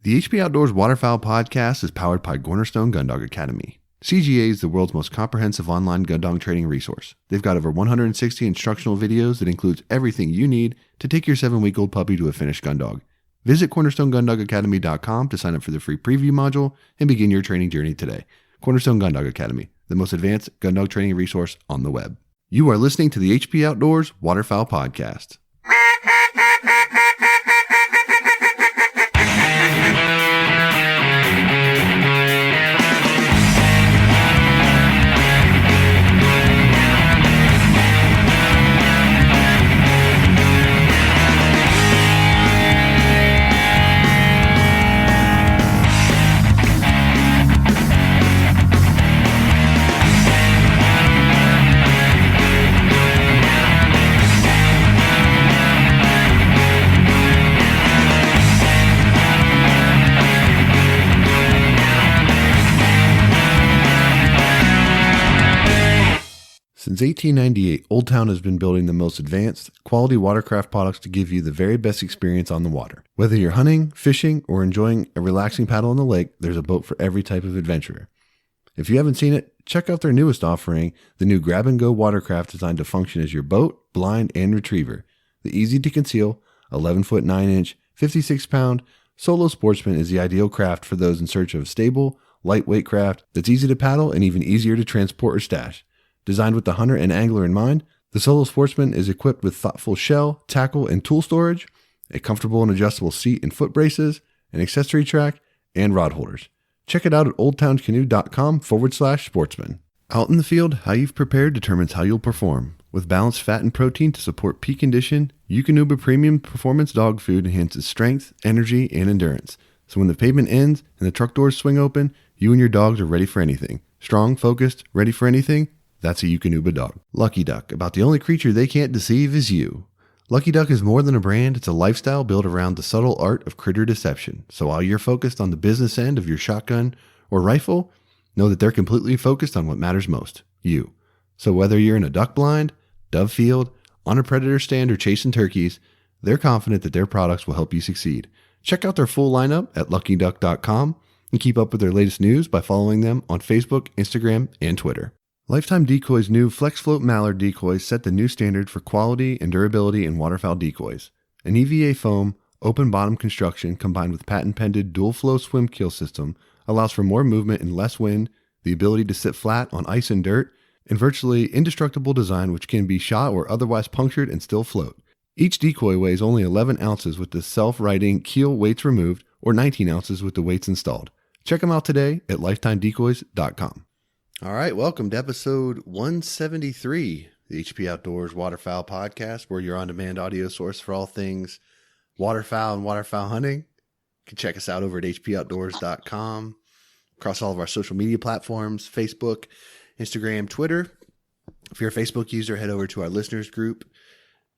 The HP Outdoors Waterfowl podcast is powered by Cornerstone Gundog Academy. CGA is the world's most comprehensive online gun dog training resource. They've got over 160 instructional videos that includes everything you need to take your 7-week-old puppy to a finished gun dog. Visit cornerstonegundogacademy.com to sign up for the free preview module and begin your training journey today. Cornerstone Gundog Academy, the most advanced gun dog training resource on the web. You are listening to the HP Outdoors Waterfowl podcast. Since 1898, Old Town has been building the most advanced, quality watercraft products to give you the very best experience on the water. Whether you're hunting, fishing, or enjoying a relaxing paddle on the lake, there's a boat for every type of adventurer. If you haven't seen it, check out their newest offering, the new grab-and-go watercraft designed to function as your boat, blind, and retriever. The easy-to-conceal, 11-foot 9-inch, 56-pound Solo Sportsman is the ideal craft for those in search of a stable, lightweight craft that's easy to paddle and even easier to transport or stash. Designed with the hunter and angler in mind, the Solo Sportsman is equipped with thoughtful shell, tackle, and tool storage, a comfortable and adjustable seat and foot braces, an accessory track, and rod holders. Check it out at oldtowncanoe.com/sportsman. Out in the field, how you've prepared determines how you'll perform. With balanced fat and protein to support peak condition, Eukanuba Premium Performance Dog Food enhances strength, energy, and endurance. So when the pavement ends and the truck doors swing open, you and your dogs are ready for anything. Strong, focused, ready for anything? That's a Eukanuba dog. Lucky Duck, about the only creature they can't deceive is you. Lucky Duck is more than a brand, it's a lifestyle built around the subtle art of critter deception. So while you're focused on the business end of your shotgun or rifle, know that they're completely focused on what matters most, you. So whether you're in a duck blind, dove field, on a predator stand, or chasing turkeys, they're confident that their products will help you succeed. Check out their full lineup at luckyduck.com and keep up with their latest news by following them on Facebook, Instagram, and Twitter. Lifetime Decoy's new Flex Float Mallard decoys set the new standard for quality and durability in waterfowl decoys. An EVA foam, open bottom construction combined with patent-pended dual flow swim keel system allows for more movement and less wind, the ability to sit flat on ice and dirt, and virtually indestructible design which can be shot or otherwise punctured and still float. Each decoy weighs only 11 ounces with the self-righting keel weights removed or 19 ounces with the weights installed. Check them out today at lifetimedecoys.com. All right, welcome to episode 173, the HP Outdoors Waterfowl podcast, where your on-demand audio source for all things waterfowl and waterfowl hunting. You can check us out over at hpoutdoors.com, across all of our social media platforms, Facebook, Instagram, Twitter. If you're a Facebook user, head over to our listeners group,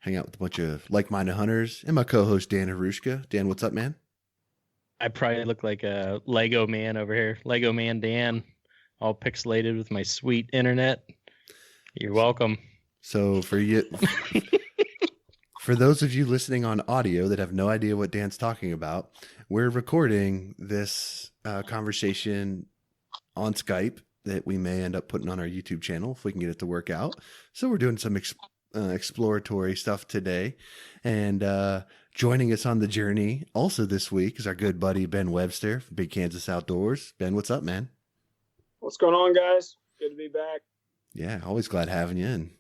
hang out with a bunch of like-minded hunters, and my co-host, Dan Harushka. Dan, what's up, man? I probably look like a Lego man over here. Lego man Dan. All pixelated with my sweet internet. You're welcome. So for you, for those of you listening on audio that have no idea what Dan's talking about, we're recording this conversation on Skype that we may end up putting on our YouTube channel if we can get it to work out. So we're doing some exploratory stuff today. And joining us on the journey also this week is our good buddy Ben Webster from Big Kansas Outdoors. Ben, what's up, man? What's going on, guys? Good to be back. Yeah, always glad having you in.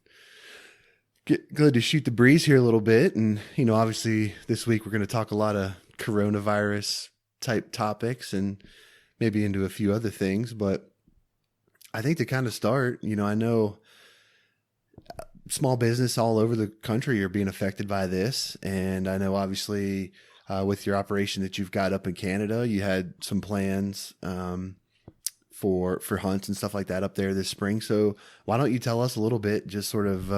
Good to shoot the breeze here a little bit. And, you know, obviously this week we're going to talk a lot of coronavirus type topics and maybe into a few other things. But I think to kind of start, you know, I know small business all over the country are being affected by this. And I know obviously with your operation that you've got up in Canada, you had some plans for hunts and stuff like that up there this spring. So why don't you tell us a little bit, just sort of,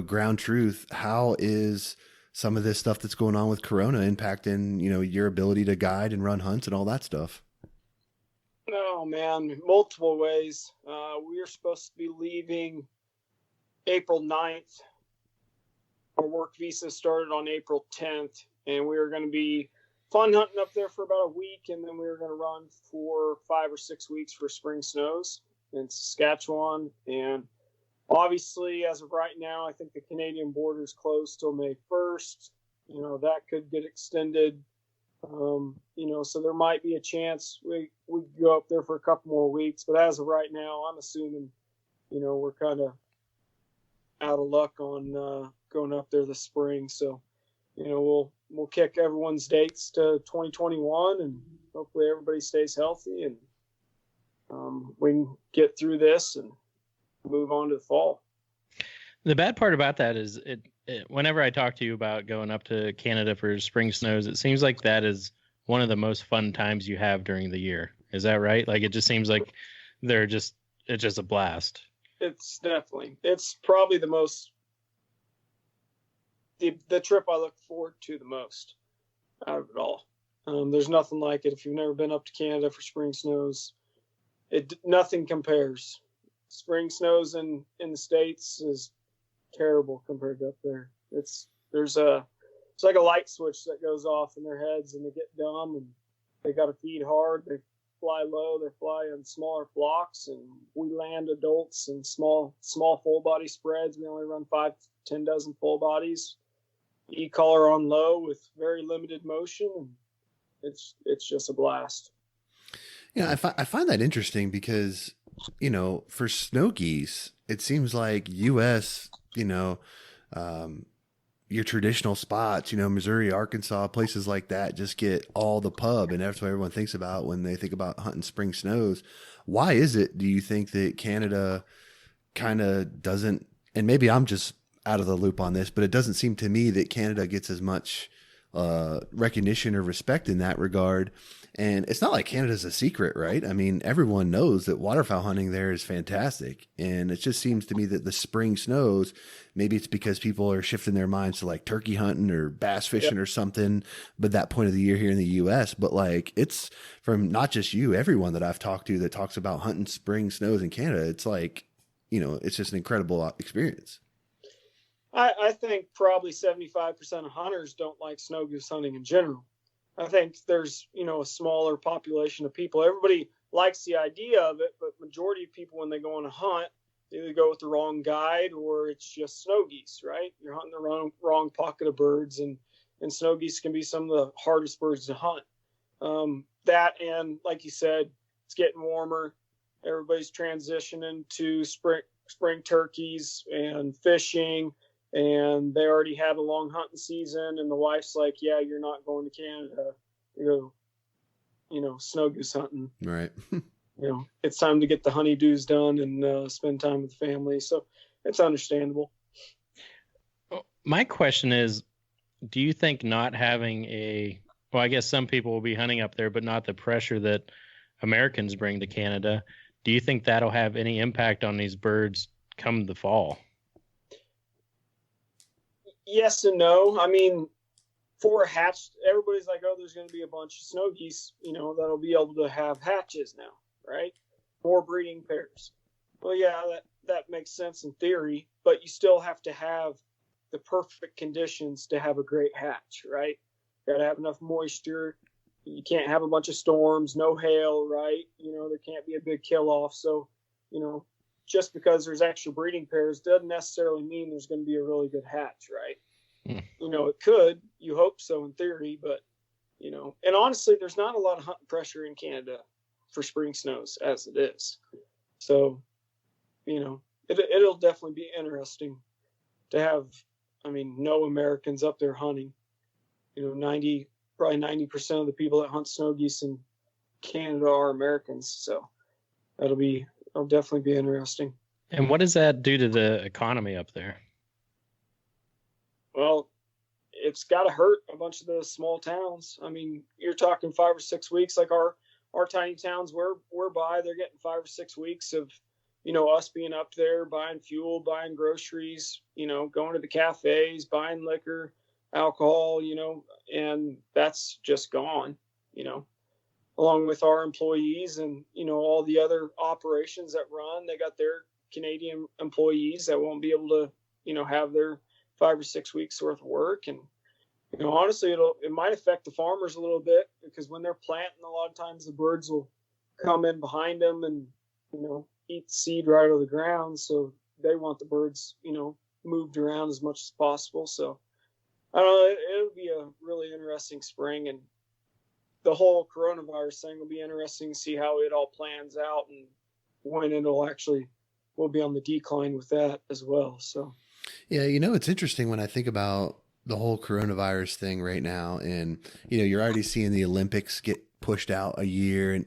ground truth, how is some of this stuff that's going on with Corona impacting, your ability to guide and run hunts and all that stuff? Oh man, multiple ways. We were supposed to be leaving April 9th. Our work visa started on April 10th, and we were going to be fun hunting up there for about a week, and then we were going to run for 5 or 6 weeks for spring snows in Saskatchewan. And obviously, as of right now, I think the Canadian border is closed till May 1st. That could get extended. So there might be a chance we go up there for a couple more weeks. But as of right now, I'm assuming, we're kind of out of luck on going up there this spring. So, we'll kick everyone's dates to 2021, and hopefully everybody stays healthy, and we can get through this and move on to the fall. The bad part about that is whenever I talk to you about going up to Canada for spring snows, it seems like that is one of the most fun times you have during the year. Is that right? Like, it just seems like it's just a blast. It's probably the most, the trip I look forward to the most out of it all. There's nothing like it. If you've never been up to Canada for spring snows, nothing compares. Spring snows in the States is terrible compared to up there. It's like a light switch that goes off in their heads, and they get dumb, and they got to feed hard. They fly low. They fly in smaller flocks, and we land adults in small full body spreads. We only run 5 to 10 dozen full bodies. E-collar on low with very limited motion, and it's just a blast. I find that interesting because, for snow geese, it seems like U.S., your traditional spots, Missouri, Arkansas, places like that just get all the pub, and that's what everyone thinks about when they think about hunting spring snows. Why is it, do you think, that Canada kind of doesn't, and maybe I'm just out of the loop on this, but it doesn't seem to me that Canada gets as much recognition or respect in that regard? And it's not like Canada's a secret, right? I mean, everyone knows that waterfowl hunting there is fantastic. And it just seems to me that the spring snows, maybe it's because people are shifting their minds to like turkey hunting or bass fishing or something, but that point of the year here in the US, but like, it's from not just you, everyone that I've talked to that talks about hunting spring snows in Canada. It's like, it's just an incredible experience. I think probably 75% of hunters don't like snow goose hunting in general. I think there's, a smaller population of people. Everybody likes the idea of it, but majority of people, when they go on a hunt, they either go with the wrong guide or it's just snow geese, right? You're hunting the wrong pocket of birds, and snow geese can be some of the hardest birds to hunt. That, and like you said, it's getting warmer. Everybody's transitioning to spring turkeys and fishing. And they already had a long hunting season, and the wife's like, yeah, you're not going to Canada to go, snow goose hunting. Right. It's time to get the honeydews done and spend time with the family. So it's understandable. My question is, do you think not having I guess some people will be hunting up there, but not the pressure that Americans bring to Canada, do you think that'll have any impact on these birds come the fall? Yes and no. I mean, for a hatch, everybody's like, oh, there's going to be a bunch of snow geese, that'll be able to have hatches now, right? More breeding pairs. Well, yeah, that makes sense in theory, but you still have to have the perfect conditions to have a great hatch, right? You got to have enough moisture. You can't have a bunch of storms, no hail, right? There can't be a big kill off. So, just because there's extra breeding pairs doesn't necessarily mean there's going to be a really good hatch, right? It could. You hope so in theory, but, and honestly, there's not a lot of hunting pressure in Canada for spring snows as it is. So, it'll definitely be interesting to have, no Americans up there hunting. Probably 90% of the people that hunt snow geese in Canada are Americans. So it'll definitely be interesting. And what does that do to the economy up there? Well, it's got to hurt a bunch of the small towns. You're talking 5 or 6 weeks, like our tiny towns we're by, they're getting 5 or 6 weeks of, us being up there, buying fuel, buying groceries, going to the cafes, buying liquor, alcohol, and that's just gone, along with our employees and, all the other operations that run. They got their Canadian employees that won't be able to, have their 5 or 6 weeks worth of work. And Honestly, it might affect the farmers a little bit, because when they're planting, a lot of times the birds will come in behind them and eat the seed right out of the ground. So they want the birds moved around as much as possible. So I don't know. It'll be a really interesting spring, and the whole coronavirus thing will be interesting to see how it all plans out and when we'll be on the decline with that as well. So, yeah, it's interesting when I think about the whole coronavirus thing right now, and you're already seeing the Olympics get pushed out a year, and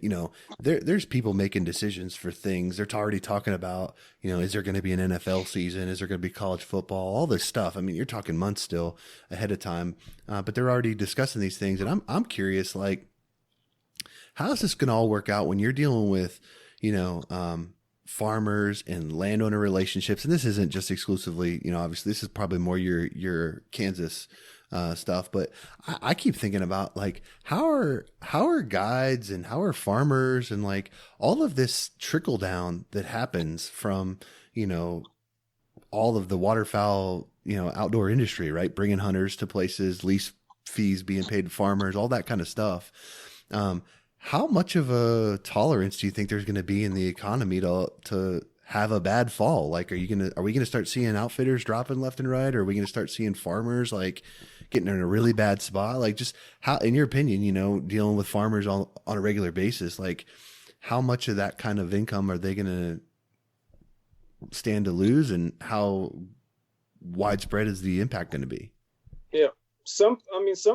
there's people making decisions for things. They're already talking about, is there going to be an NFL season? Is there going to be college football? All this stuff. I mean, you're talking months still ahead of time, but they're already discussing these things, and I'm curious, like, how is this going to all work out when you're dealing with, farmers and landowner relationships? And this isn't just exclusively, obviously this is probably more your Kansas stuff, but I keep thinking about, like, how are guides and how are farmers and, like, all of this trickle down that happens from, all of the waterfowl, outdoor industry, right? Bringing hunters to places, lease fees being paid to farmers, all that kind of stuff. How much of a tolerance do you think there's going to be in the economy to have a bad fall? Like, are we going to start seeing outfitters dropping left and right? Or are we going to start seeing farmers, like, getting in a really bad spot? Like, just how, in your opinion, dealing with farmers on a regular basis, like, how much of that kind of income are they going to stand to lose, and how widespread is the impact going to be? Yeah. Some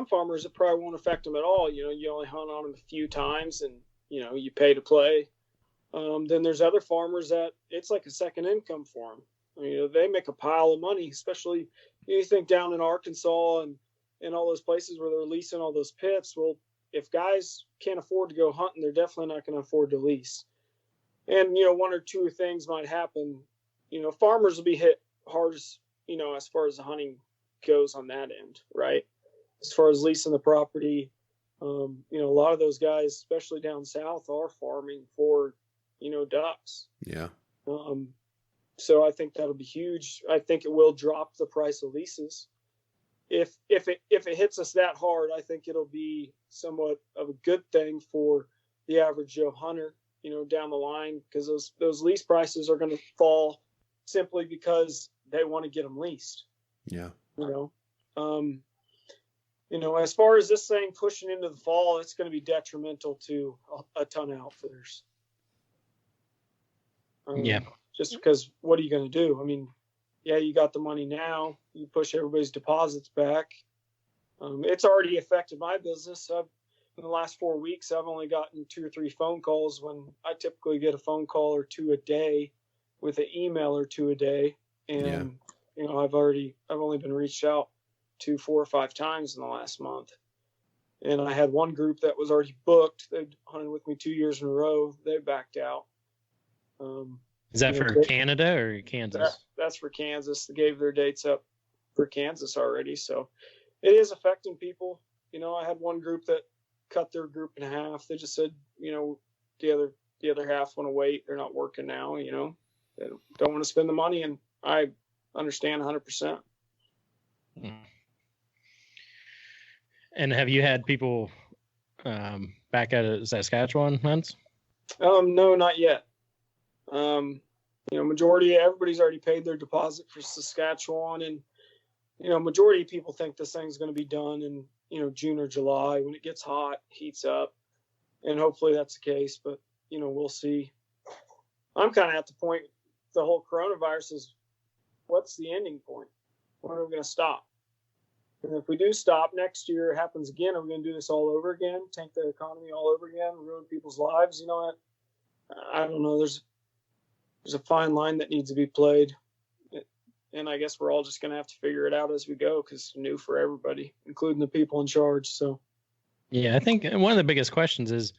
farmers, it probably won't affect them at all. You only hunt on them a few times, and you pay to play. Then there's other farmers that it's like a second income for them. I mean, they make a pile of money, especially you think down in Arkansas and all those places where they're leasing all those pits. Well, if guys can't afford to go hunting, they're definitely not going to afford to lease. And one or two things might happen. Farmers will be hit hardest, as far as the hunting goes on that end, right? As far as leasing the property, a lot of those guys, especially down south, are farming for ducks. Yeah. So I think that'll be huge. I think it will drop the price of leases. If it hits us that hard, I think it'll be somewhat of a good thing for the average Joe hunter, down the line, because those lease prices are going to fall simply because they want to get them leased. Yeah. As far as this thing pushing into the fall, it's going to be detrimental to a ton of outfitters. Yeah. Just because, what are you going to do? I mean, yeah, you got the money now. You push everybody's deposits back. It's already affected my business. In the last 4 weeks, I've only gotten 2 or 3 phone calls, when I typically get a phone call or 2 a day with an email or 2 a day. And, I've only been reached out to 4 or 5 times in the last month. And I had one group that was already booked. They'd hunted with me 2 years in a row. They backed out. Is that for Canada or Kansas? That's for Kansas. They gave their dates up for Kansas already. So it is affecting people. I had one group that cut their group in half. They just said, the other half want to wait. They're not working now. They don't want to spend the money, and I understand 100%. And have you had people back out of Saskatchewan hunts? No, not yet. Majority, everybody's already paid their deposit for Saskatchewan, and majority of people think this thing's going to be done in June or July when it gets hot, heats up, and hopefully that's the case. But we'll see. I'm kind of at the point. The whole coronavirus is, what's the ending point? When are we going to stop? And if we do stop, next year it happens again, are we going to do this all over again? Tank the economy all over again? Ruin people's lives? I don't know. There's a fine line that needs to be played. And I guess we're all just going to have to figure it out as we go, because it's new for everybody, including the people in charge. So, yeah, I think one of the biggest questions is,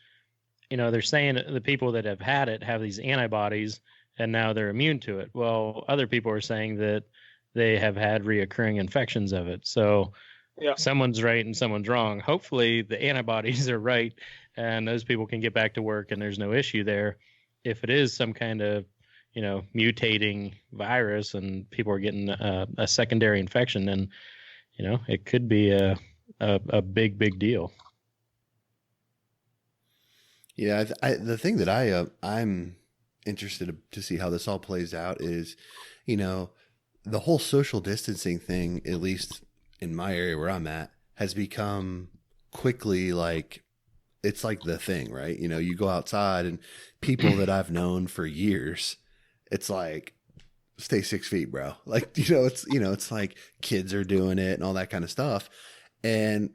they're saying the people that have had it have these antibodies and now they're immune to it. Well, other people are saying that they have had reoccurring infections of it. So yeah, someone's right and someone's wrong. Hopefully the antibodies are right and those people can get back to work and there's no issue there. If it is some kind of, mutating virus and people are getting a secondary infection, then, it could be a a big deal. Yeah, the thing that I'm interested to see how this all plays out is, you know, the whole social distancing thing, at least in my area where I'm at, has become quickly like it's like the thing, right? You know, you go outside and people that I've known for years, it's like stay 6 feet, bro. Like, it's like kids are doing it and all that kind of stuff. And,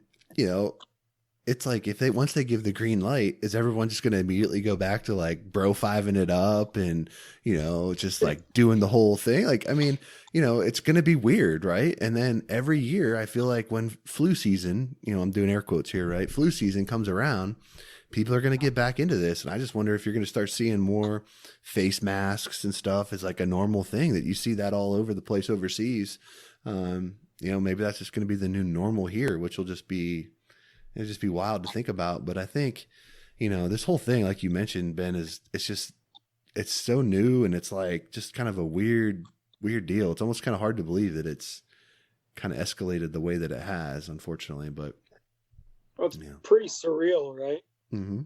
it's like if once they give the green light, is everyone just going to immediately go back to like bro fiving it up and, just like doing the whole thing? Like, I mean, it's going to be weird, right? And then every year I feel like when flu season, I'm doing air quotes here, right? Flu season comes around, people are going to get back into this. And I just wonder if you're going to start seeing more face masks and stuff as like a normal thing, that you see that all over the place overseas. Maybe that's just going to be the new normal here, which will just be, it'll just be wild to think about. But I think, this whole thing, like you mentioned, Ben, it's so new, and it's like just kind of a weird deal. It's almost kind of hard to believe that it's kind of escalated the way that it has, unfortunately. But it's pretty surreal, right? Mm-hmm.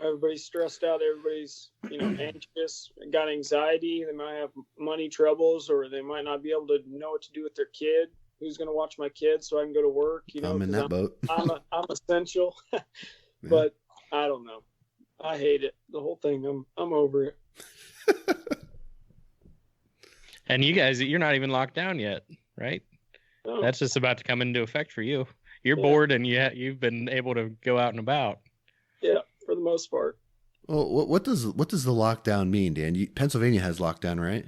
Everybody's stressed out. Everybody's, anxious, got anxiety. They might have money troubles, or they might not be able to know what to do with their kid. Who's going to watch my kids so I can go to work? I'm in that boat. I'm essential, but I don't know. I hate it. The whole thing. I'm over it. And you guys, you're not even locked down yet, right? No. That's just about to come into effect for you. You're bored, and you've been able to go out and about. Yeah, for the most part. Well, what does the lockdown mean, Dan? Pennsylvania has lockdown, right?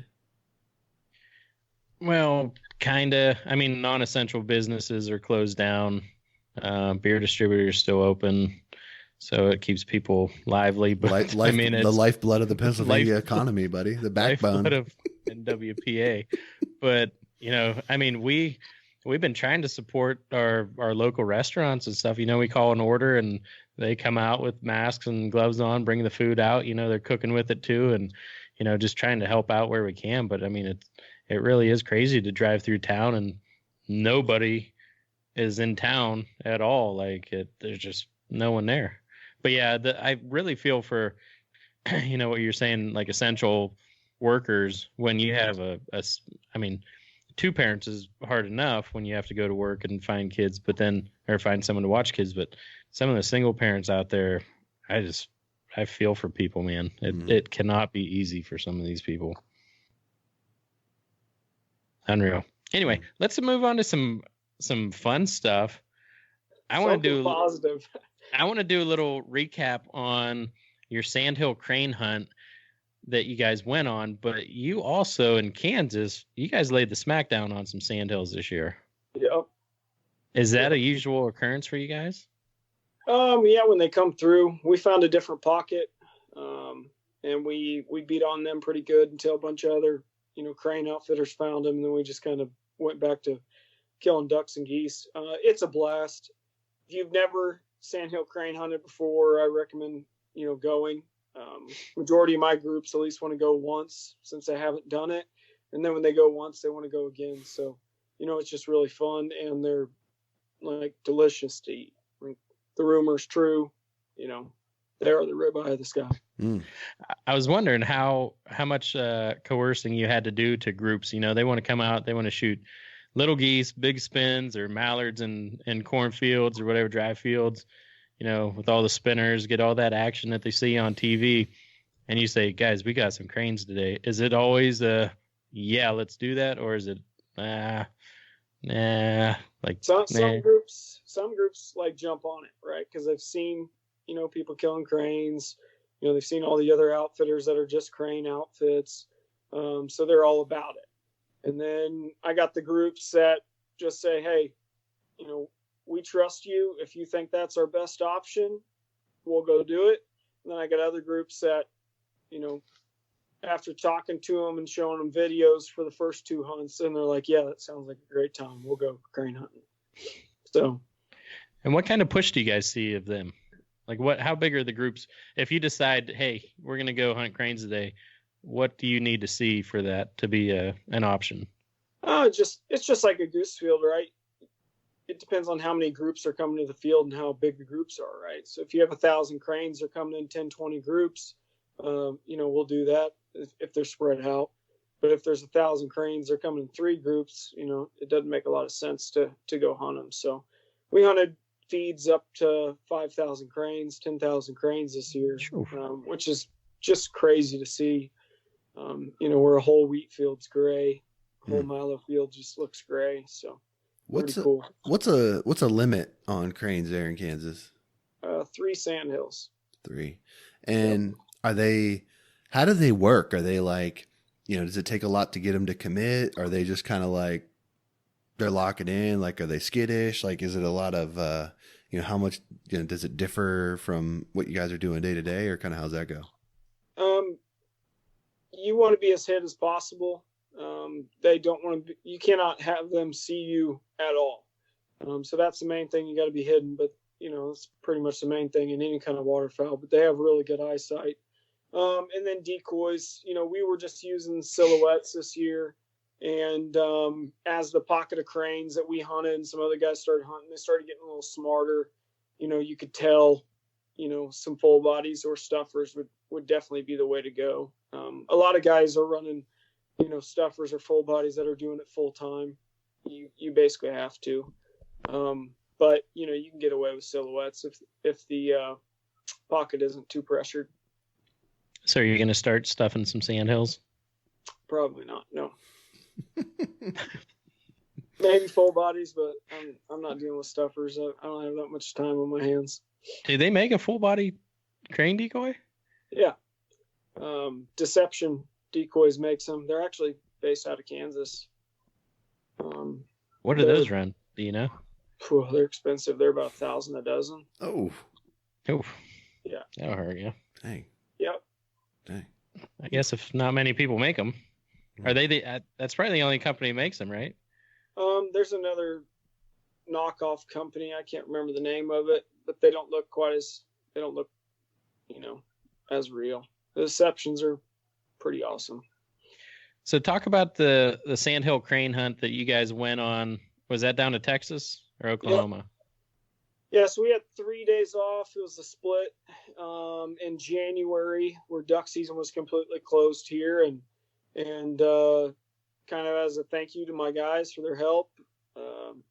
Well, kind of. I mean, non-essential businesses are closed down. Beer distributors still open, so it keeps people lively. But I mean, it's the lifeblood of the Pennsylvania economy, buddy. The backbone of NWPA. But I mean, we've been trying to support our local restaurants and stuff. We call an order and they come out with masks and gloves on, bring the food out. They're cooking with it too, and just trying to help out where we can. But I mean, it really is crazy to drive through town and nobody is in town at all. Like there's just no one there. But yeah, I really feel for, what you're saying, like essential workers, when you have I mean, two parents is hard enough when you have to go to work and find kids, or find someone to watch kids. But some of the single parents out there, I feel for people, man. It cannot be easy for some of these people. Unreal. Anyway, let's move on to some fun stuff. I want to do positive. I want to do a little recap on your sandhill crane hunt that you guys went on, but you also in Kansas, you guys laid the smackdown on some sandhills this year. Yep. Is that a usual occurrence for you guys? Yeah, when they come through, we found a different pocket, and we beat on them pretty good until a bunch of other crane outfitters found them, and then we just kind of went back to killing ducks and geese. It's a blast. If you've never sandhill crane hunted before, I recommend going. Majority of my groups at least want to go once, since they haven't done it, and then when they go once, they want to go again. So it's just really fun, and they're like delicious to eat. The rumor's true, they are the ribeye of the sky. I was wondering how much coercing you had to do to groups. They want to come out, they want to shoot little geese, big spins, or mallards in cornfields or whatever, dry fields, with all the spinners, get all that action that they see on TV. And you say, guys, we got some cranes today. Is it always yeah, let's do that? Or is it, nah, like some groups like jump on it, right? Because they've seen, people killing cranes. They've seen all the other outfitters that are just crane outfits. So they're all about it. And then I got the groups that just say, hey, we trust you. If you think that's our best option, we'll go do it. And then I got other groups that, after talking to them and showing them videos for the first two hunts, and they're like, yeah, that sounds like a great time. We'll go crane hunting. So. And what kind of push do you guys see of them? Like how big are the groups? If you decide, hey, we're going to go hunt cranes today, what do you need to see for that to be an option? It's just like a goose field, right? it depends on how many groups are coming to the field and how big the groups are, right? So if you have 1,000 cranes, they're coming in 10, 20 groups, we'll do that if they're spread out. But if there's 1,000 cranes, they're coming in 3 groups, it doesn't make a lot of sense to go hunt them. So we hunted feeds up to 5,000 cranes, 10,000 cranes this year, which is just crazy to see. Where a whole wheat field's gray, whole milo field just looks gray. So cool. What's a limit on cranes there in Kansas? 3 sandhills. 3. And how do they work? Are they like, does it take a lot to get them to commit? Are they just kind of like, they're locking in? Like, are they skittish? Like, is it a lot of, how much, does it differ from what you guys are doing day to day, or kind of how's that go? You want to be as hid as possible. They don't want to you cannot have them see you at all. So that's the main thing. You got to be hidden, but it's pretty much the main thing in any kind of waterfowl, but they have really good eyesight. And then decoys, we were just using silhouettes this year. And as the pocket of cranes that we hunted and some other guys started hunting, they started getting a little smarter. You could tell, some full bodies or stuffers would definitely be the way to go. A lot of guys are running, stuffers or full bodies that are doing it full time. You basically have to. But, you can get away with silhouettes if the pocket isn't too pressured. So are you going to start stuffing some sandhills? Probably not, no. Maybe full bodies, but I'm not dealing with stuffers. I don't have that much time on my hands. Do they make a full body crane decoy? Yeah. Deception Decoys makes them. They're actually based out of Kansas. What do those run? Do you know? They're expensive. They're about $1,000 a dozen. Oh. Yeah. That'll hurt you. Dang. Yep. Dang. I guess if not many people make them, are they that's probably the only company that makes them, right? There's another knockoff company. I can't remember the name of it, but they don't look as real. The deceptions are pretty awesome. So talk about the sandhill crane hunt that you guys went on. Was that down to Texas or Oklahoma? Yeah, so we had 3 days off. It was a split in January where duck season was completely closed here, and kind of as a thank you to my guys for their help,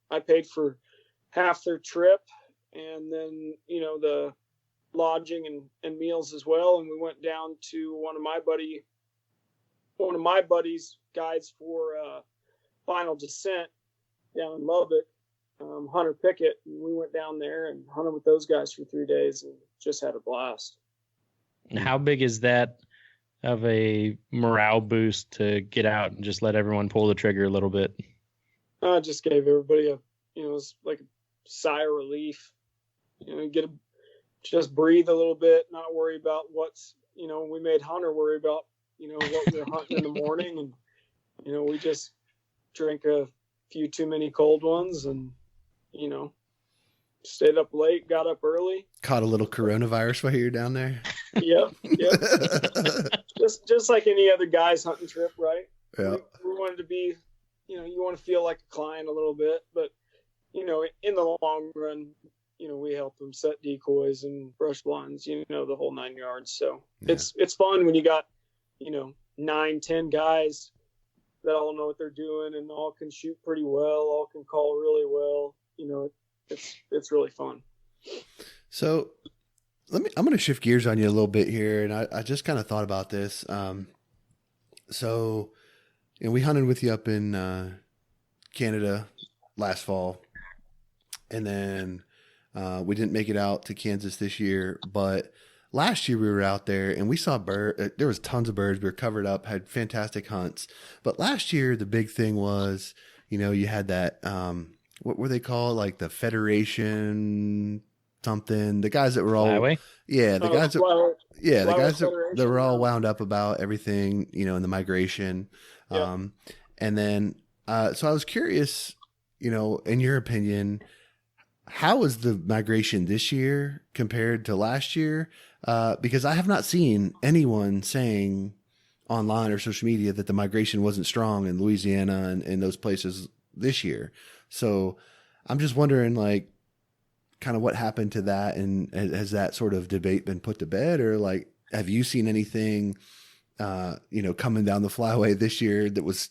I paid for half their trip and then the lodging and meals as well. And we went down to one of my buddies' guides for final descent down in Lubbock, Hunter Pickett, and we went down there and hunted with those guys for 3 days and just had a blast. And how big is that of a morale boost to get out and just let everyone pull the trigger a little bit? I just gave everybody it's like a sigh of relief. Just breathe a little bit, not worry about what's, we made Hunter worry about, what we were hunting in the morning, and we just drank a few too many cold ones and stayed up late, got up early, caught a little coronavirus while you're down there. Yep. just like any other guy's hunting trip, right? Yeah. We wanted to be, you want to feel like a client a little bit, but in the long run, we help them set decoys and brush blinds, the whole 9 yards. So yeah. It's fun when you got 9-10 guys that all know what they're doing and all can shoot pretty well, all can call really well. It's really fun. So I'm going to shift gears on you a little bit here. And I just kind of thought about this. So we hunted with you up in Canada last fall, and then we didn't make it out to Kansas this year, but last year we were out there and we saw there was tons of birds. We were covered up, had fantastic hunts. But last year, the big thing was, you had that, what were they called? Like the Federation something, the guys that were all, Flyway? Yeah, the guys that were all Federation. wound up about everything, in the migration. Yeah. And then, so I was curious, in your opinion, how is the migration this year compared to last year? Because I have not seen anyone saying online or social media that the migration wasn't strong in Louisiana and those places this year. So I'm just wondering, like, kind of what happened to that, and has that sort of debate been put to bed, or like, have you seen anything, coming down the flyway this year that was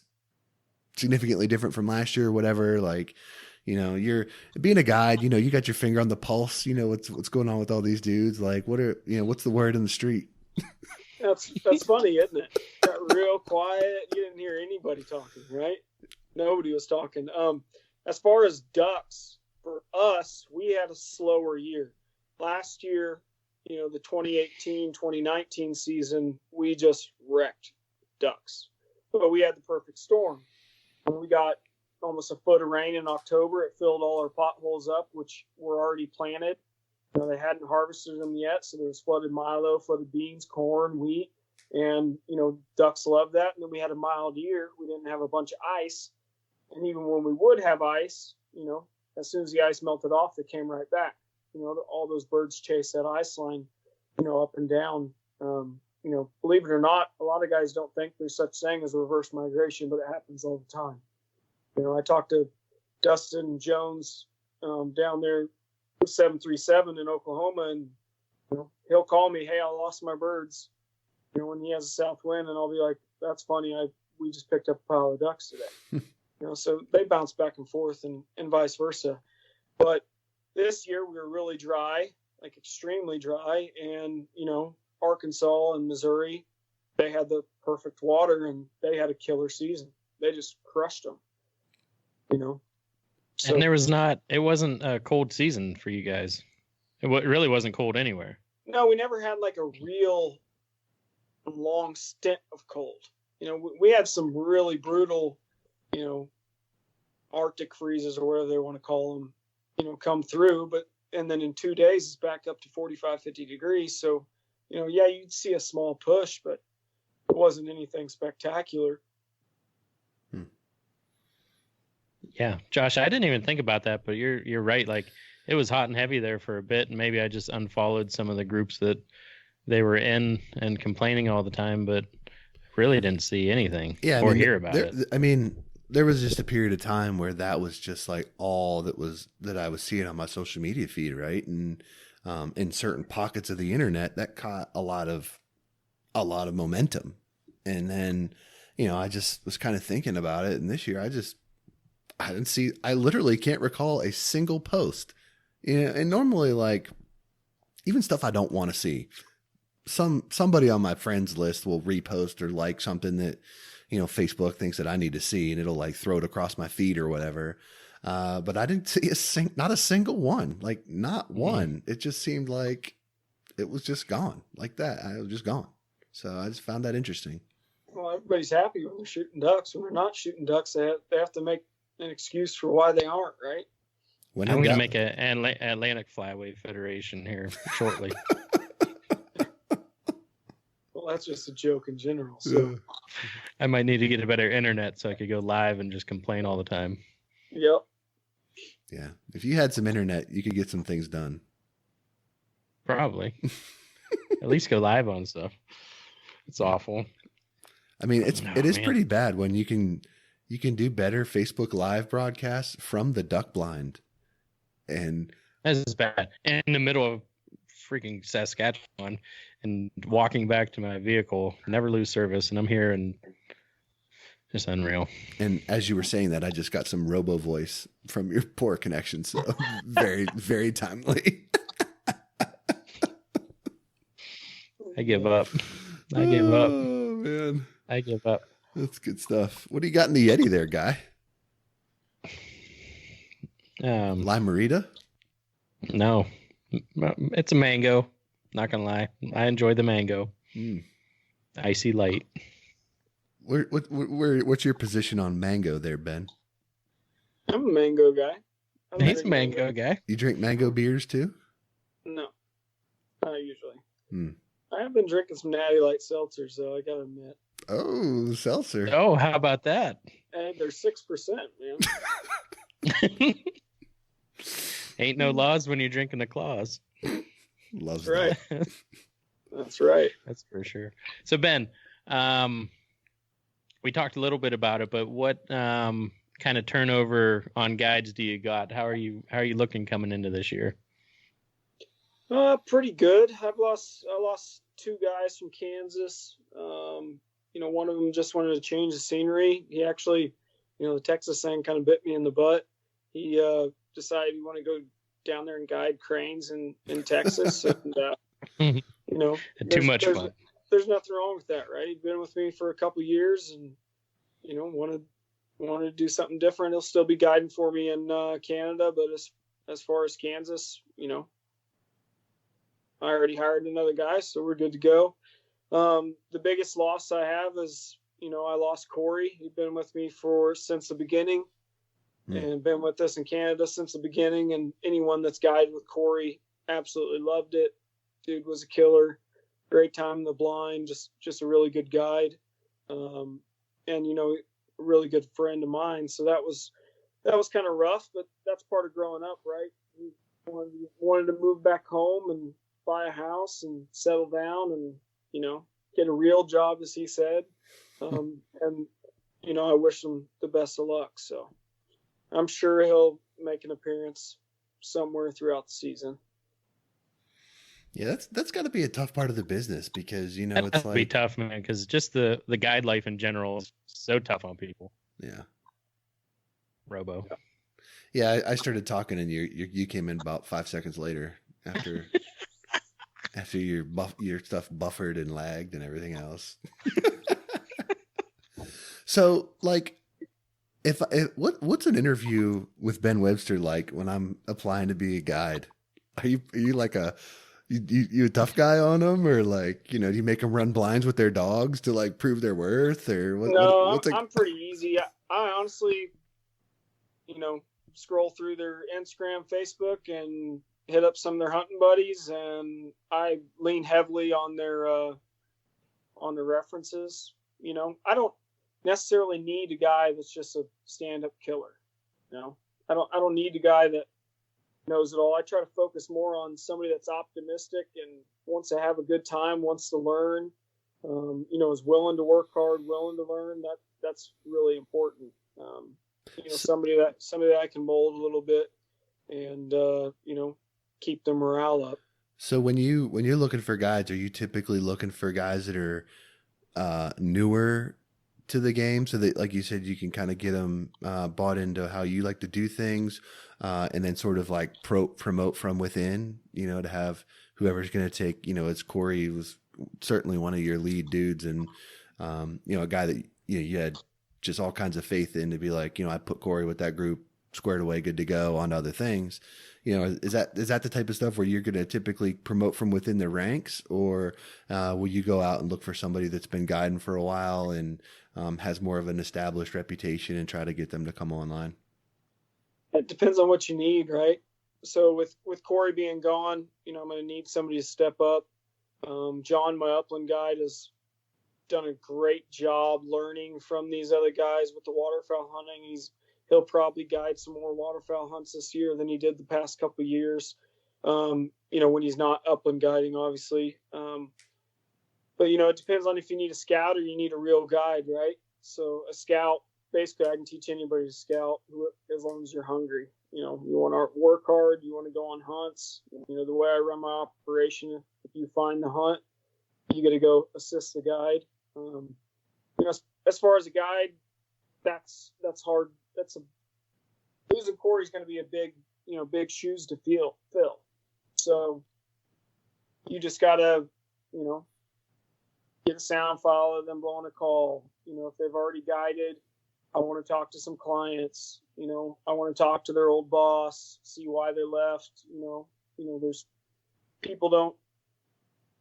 significantly different from last year or whatever? Like, you're being a guide, you got your finger on the pulse, what's going on with all these dudes. Like, what's the word in the street? That's funny, isn't it? Got real quiet. You didn't hear anybody talking, right? Nobody was talking. As far as ducks, for us, we had a slower year. Last year, the 2018-2019 season, we just wrecked ducks. But we had the perfect storm. We got almost a foot of rain in October. It filled all our potholes up, which were already planted. They hadn't harvested them yet, so there was flooded milo, flooded beans, corn, wheat, and ducks love that. And then we had a mild year. We didn't have a bunch of ice, and even when we would have ice, as soon as the ice melted off, they came right back. All those birds chase that ice line, up and down. Believe it or not, a lot of guys don't think there's such thing as reverse migration, but it happens all the time. I talked to Dustin Jones down there with 737 in Oklahoma, and he'll call me, "Hey, I lost my birds," when he has a south wind, and I'll be like, "That's funny. We just picked up a pile of ducks today." So they bounce back and forth, and vice versa. But this year we were really dry, like extremely dry, and Arkansas and Missouri, they had the perfect water, and they had a killer season. They just crushed them. So, and it wasn't a cold season for you guys. It really wasn't cold anywhere. No, we never had like a real long stint of cold. We had some really brutal, Arctic freezes or whatever they want to call them, come through. And then in 2 days, it's back up to 45, 50 degrees. So, you'd see a small push, but it wasn't anything spectacular. Yeah, Josh, I didn't even think about that, but you're right. Like, it was hot and heavy there for a bit, and maybe I just unfollowed some of the groups that they were in and complaining all the time, but really didn't see anything or hear about it. I mean, there was just a period of time where that was just like all that I was seeing on my social media feed, right? And in certain pockets of the internet, that caught a lot of momentum. And then, I just was kind of thinking about it, and this year I literally can't recall a single post. And normally, like, even stuff I don't want to see, somebody on my friends list will repost or like something that, Facebook thinks that I need to see, and it'll like throw it across my feed or whatever. But I didn't see not a single one, like not one. It just seemed like it was just gone like that. I was just gone. So I just found that interesting. Well, everybody's happy when they're shooting ducks. When they're not shooting ducks, they have to make an excuse for why they aren't, right? I'm going to make an Atlantic Flyway Federation here shortly. Well, that's just a joke in general. So I might need to get a better internet so I could go live and just complain all the time. Yep. Yeah. If you had some internet, you could get some things done. Probably. At least go live on stuff. It's awful. I mean, it is pretty bad when you can do better Facebook Live broadcasts from the duck blind. And this is bad. In the middle of freaking Saskatchewan and walking back to my vehicle, never lose service, and I'm here, and it's unreal. And as you were saying that, I just got some robo voice from your poor connection. So very, very timely. I give up. I give up. Oh, man. I give up. That's good stuff. What do you got in the Yeti there, guy? Limerita? No. It's a mango. Not going to lie. I enjoy the mango. Icy light. What's your position on mango there, Ben? I'm a mango guy. He's a mango guy. You drink mango beers too? No. Not usually. I have been drinking some Natty Light seltzers, though, I got to admit. Oh, seltzer. Oh, how about that? And they're 6%, man. Ain't no laws when you're drinking a claws. Loves right. that. That's right. That's for sure. So Ben, we talked a little bit about it, but what kind kind of turnover on guides do you got? How are you looking coming into this year? Pretty good. I lost 2 guys from Kansas. One of them just wanted to change the scenery. He actually, the Texas thing kind of bit me in the butt. He decided he wanted to go down there and guide cranes in Texas. And, Too much fun. There's nothing wrong with that, right? He'd been with me for a couple of years and, wanted to do something different. He'll still be guiding for me in Canada, but as far as Kansas, I already hired another guy, so we're good to go. The biggest loss I have is, I lost Corey. He'd been with me since the beginning and been with us in Canada since the beginning. And anyone that's guided with Corey absolutely loved it. Dude was a killer. Great time in the blind. Just a really good guide. And, a really good friend of mine. So that was kind of rough, but that's part of growing up, right? We wanted to move back home and buy a house and settle down and, get a real job, as he said. And, I wish him the best of luck. So I'm sure he'll make an appearance somewhere throughout the season. Yeah, that's got to be a tough part of the business because, it's like be tough, man, because just the guide life in general is so tough on people. Yeah. Robo. Yeah, I started talking and you came in about 5 seconds later after after your stuff buffered and lagged and everything else. So, like, what's an interview with Ben Webster like when I'm applying to be a guide? Are you like you a tough guy on them, or like, do you make them run blinds with their dogs to like prove their worth, or what? No, I'm pretty easy. I honestly, scroll through their Instagram, Facebook, and hit up some of their hunting buddies, and I lean heavily on their references. I don't necessarily need a guy that's just a stand-up killer. I don't need a guy that knows it all. I try to focus more on somebody that's optimistic and wants to have a good time, wants to learn, is willing to work hard, willing to learn. That's really important. Somebody that I can mold a little bit and, keep the morale up. So when you're looking for guides, are you typically looking for guys that are newer to the game, so that, like you said, you can kind of get them bought into how you like to do things, and then sort of like promote from within, to have whoever's going to take, as Corey was certainly one of your lead dudes, and a guy that you had just all kinds of faith in, to be like, I put Corey with that group squared away, good to go on to other things. Is that the type of stuff where you're going to typically promote from within the ranks, or will you go out and look for somebody that's been guiding for a while and has more of an established reputation and try to get them to come online? It depends on what you need, right? So with Corey being gone, I'm going to need somebody to step up. John, my upland guide, has done a great job learning from these other guys with the waterfowl hunting. He'll probably guide some more waterfowl hunts this year than he did the past couple of years. When he's not upland guiding, obviously. But it depends on if you need a scout or you need a real guide, right? So a scout, basically, I can teach anybody to scout as long as you're hungry. You want to work hard, you want to go on hunts. The way I run my operation, if you find the hunt, you got to go assist the guide. As far as a guide, that's hard. Losing Corey's going to be a big shoes to fill. So you just got to, get a sound file of them blowing a call. If they've already guided, I want to talk to some clients. I want to talk to their old boss, see why they left. There's people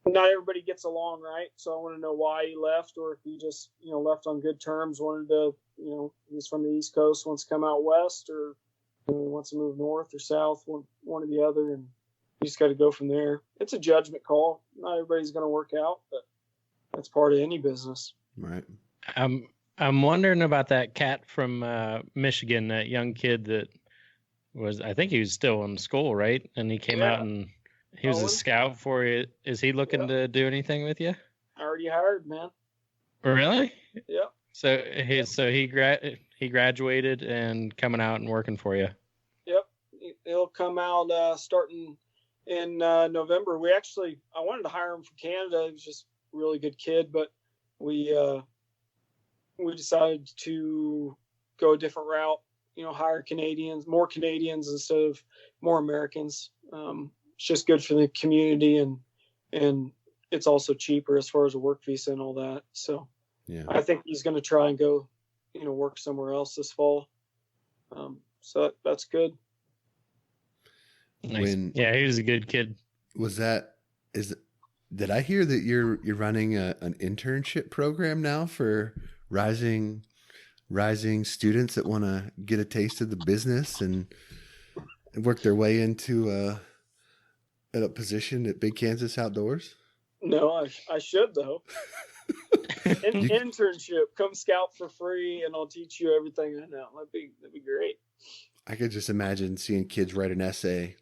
not everybody gets along, right? So I want to know why he left, or if he just, left on good terms, wanted to, he's from the East Coast, wants to come out west, or he wants to move north or south, one or the other, and you just got to go from there. It's a judgment call. Not everybody's going to work out, but that's part of any business. Right. I'm wondering about that cat from Michigan, that young kid that I think he was still in school, right? And he came out and he was a scout for you. Is he looking to do anything with you? I already hired, man. Really? Yeah. So he he graduated and coming out and working for you. Yep, he'll come out starting in November. I wanted to hire him from Canada. He was just a really good kid, but we decided to go a different route. Hire more Canadians instead of more Americans. It's just good for the community, and it's also cheaper as far as a work visa and all that. So Yeah. I think he's going to try and go, work somewhere else this fall. So that's good. Nice. Yeah, he was a good kid. Did I hear that you're running an internship program now for rising students that want to get a taste of the business and work their way into a position at Big Kansas Outdoors? No, I should though. Internship, come scout for free, and I'll teach you everything I know. That'd be great. I could just imagine seeing kids write an essay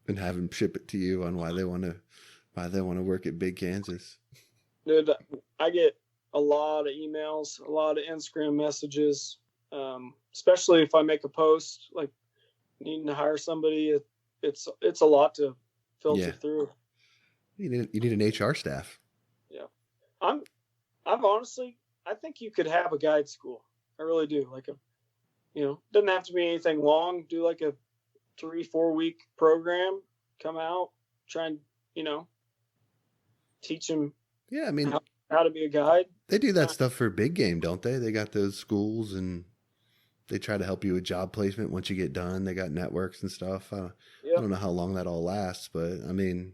and have them ship it to you on why they want to work at Big Kansas. Dude, I get a lot of emails, a lot of Instagram messages, especially if I make a post like needing to hire somebody. It's a lot to filter through. You need an HR staff. Yeah, I've honestly, I think you could have a guide school. I really do. Like doesn't have to be anything long. Do like a 3-4 week program. Come out, try and teach them. Yeah, I mean, how to be a guide. They do that stuff for big game, don't they? They got those schools, and they try to help you with job placement once you get done. They got networks and stuff. I don't know how long that all lasts, but I mean,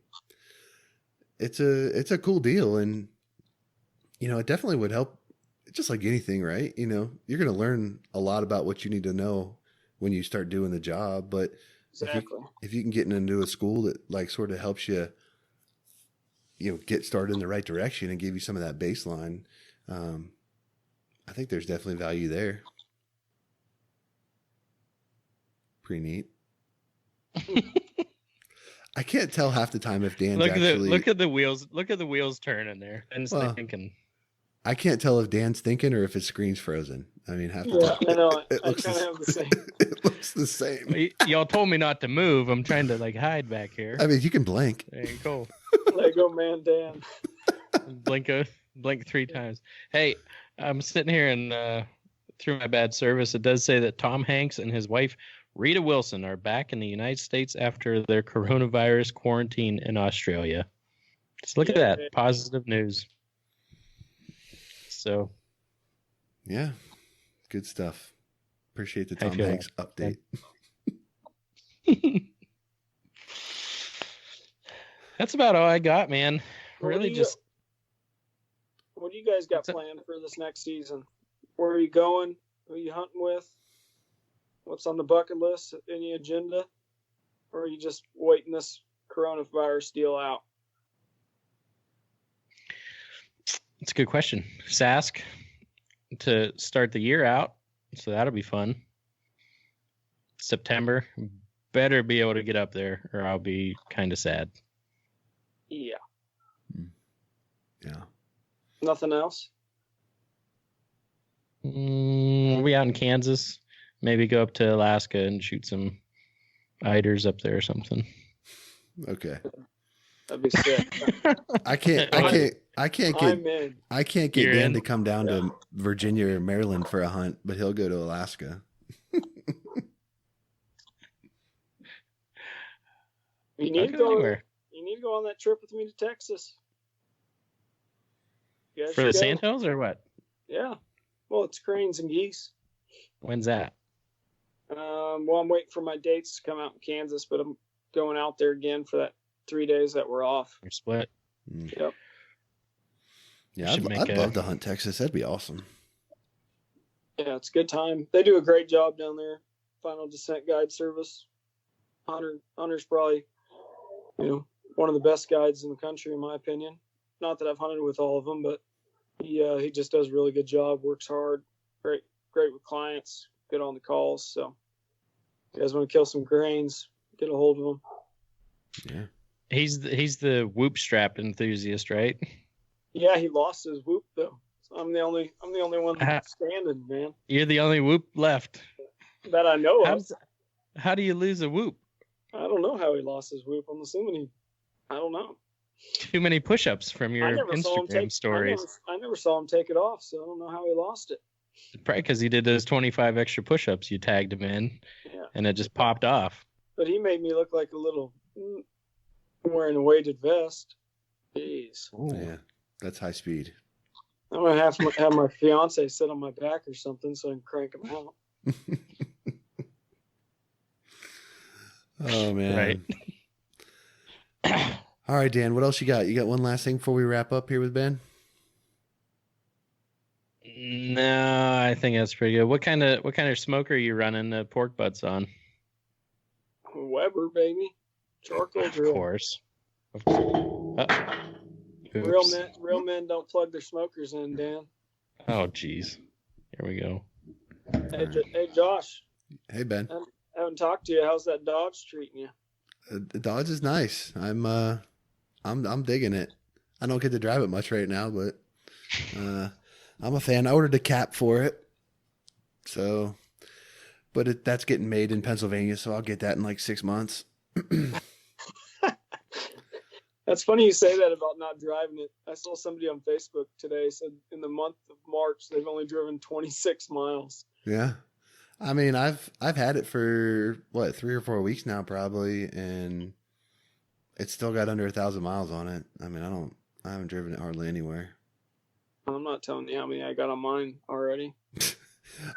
it's a cool deal, and it definitely would help. Just like anything, right? You're going to learn a lot about what you need to know when you start doing the job. But exactly, if you can get into a school that like sort of helps you, get started in the right direction and give you some of that baseline, I think there's definitely value there. Pretty neat. I can't tell half the time if Dan's look at the wheels turning there. And thinking. I can't tell if Dan's thinking or if his screen's frozen. I mean, half the time. I know. It looks the same. It looks the same. Y'all told me not to move. I'm trying to hide back here. I mean, you can blink. There you go. Lego man, Dan. Blink 3 times. Hey, I'm sitting here and through my bad service, it does say that Tom Hanks and his wife Rita Wilson are back in the United States after their coronavirus quarantine in Australia. Just look at that. Positive news. So, yeah, good stuff. Appreciate the Tom Hanks update. That's about all I got, man. What do you guys got planned for this next season? Where are you going? Who are you hunting with? What's on the bucket list? Any agenda? Or are you just waiting this coronavirus deal out? It's a good question. Sask to start the year out, so that'll be fun. September, better be able to get up there, or I'll be kind of sad. Yeah. Yeah. Nothing else? We'll be out in Kansas. Maybe go up to Alaska and shoot some eiders up there or something. Okay. That'd be sick. I can't get Dan to come down to Virginia or Maryland for a hunt, but he'll go to Alaska. You need to go anywhere. You need to go on that trip with me to Texas. For the sandhills or what? Yeah. Well, it's cranes and geese. When's that? Well, I'm waiting for my dates to come out in Kansas, but I'm going out there again for that 3 days that we're off. You're split. Yep. Yeah, I'd love to hunt Texas. That'd be awesome. Yeah, it's a good time. They do a great job down there. Final Descent Guide Service. Hunter's probably, one of the best guides in the country, in my opinion. Not that I've hunted with all of them, but he just does a really good job. Works hard. Great with clients. Good on the calls. So, if you guys want to kill some cranes, get a hold of him. Yeah. He's the whoop strap enthusiast, right? Yeah, he lost his whoop though. I'm the only one standing, man. You're the only whoop left. That I know of. How do you lose a whoop? I don't know how he lost his whoop. I'm assuming I don't know. Too many push-ups from your Instagram stories. I never saw him take it off, so I don't know how he lost it. Probably because he did those 25 extra push-ups you tagged him in, and it just popped off. But he made me look like a little wearing a weighted vest. Jeez. Ooh. Yeah, that's high speed. I'm gonna have my fiance sit on my back or something so I can crank him out. Oh man! Right. All right, Dan. What else you got? You got one last thing before we wrap up here with Ben? No, I think that's pretty good. What kind of smoker are you running the pork butts on? Weber, baby. Charcoal grill. Of course. Real men don't plug their smokers in, Dan. Oh, jeez. Here we go. Hey, Josh. Hey, Ben. I haven't talked to you. How's that Dodge treating you? The Dodge is nice. I'm digging it. I don't get to drive it much right now, but I'm a fan. I ordered a cap for it, so, but that's getting made in Pennsylvania, so I'll get that in like 6 months. That's funny you say that about not driving it. I saw somebody on Facebook today said in the month of March they've only driven 26 miles. Yeah. I mean, I've had it for 3 or 4 weeks now, probably, and it's still got under 1,000 miles on it. I mean, I haven't driven it hardly anywhere. I'm not telling you how many I got on mine already.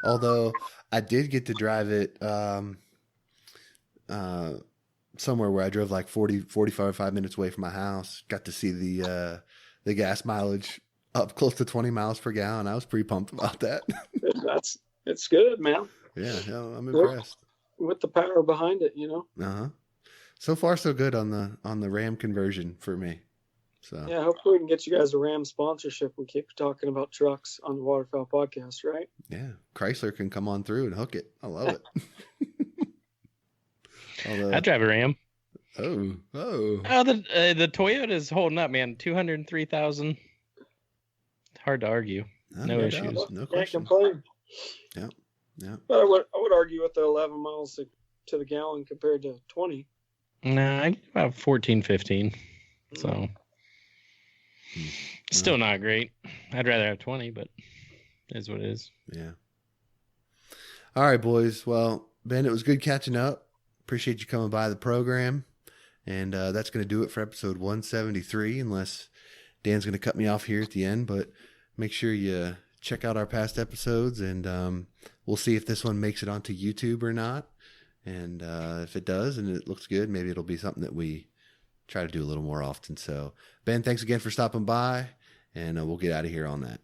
Although I did get to drive it somewhere where I drove like 45 minutes away from my house. Got to see the gas mileage up close to 20 miles per gallon. I was pretty pumped about that. It's good, man. Yeah, I'm impressed. With the power behind it, you know. Uh-huh. So far, so good on the Ram conversion for me. So yeah, hopefully we can get you guys a Ram sponsorship. We keep talking about trucks on the Waterfowl podcast, right? Yeah, Chrysler can come on through and hook it. I love it. I drive a Ram. Oh, the Toyota is holding up, man. 203,000. Hard to argue. No issues. No question. Can't complain. Yeah. But I would argue with the 11 miles to the gallon compared to 20. Nah, I get about 14, 15. So still not great. I'd rather have 20, but it is what it is. Yeah. All right, boys. Well, Ben, it was good catching up. Appreciate you coming by the program. And that's going to do it for episode 173, unless Dan's going to cut me off here at the end. But make sure you check out our past episodes, and we'll see if this one makes it onto YouTube or not. And if it does and it looks good, maybe it'll be something that we try to do a little more often. So, Ben, thanks again for stopping by, and we'll get out of here on that.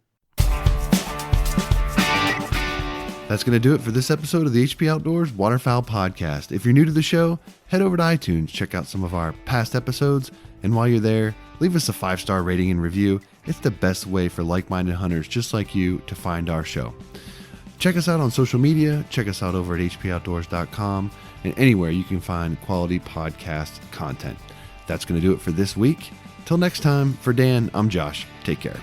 That's going to do it for this episode of the HP Outdoors Waterfowl Podcast. If you're new to the show, head over to iTunes, check out some of our past episodes, and while you're there, leave us a 5-star rating and review. It's the best way for like-minded hunters just like you to find our show. Check us out on social media, check us out over at hpoutdoors.com, and anywhere you can find quality podcast content. That's going to do it for this week. Till next time, for Dan, I'm Josh. Take care.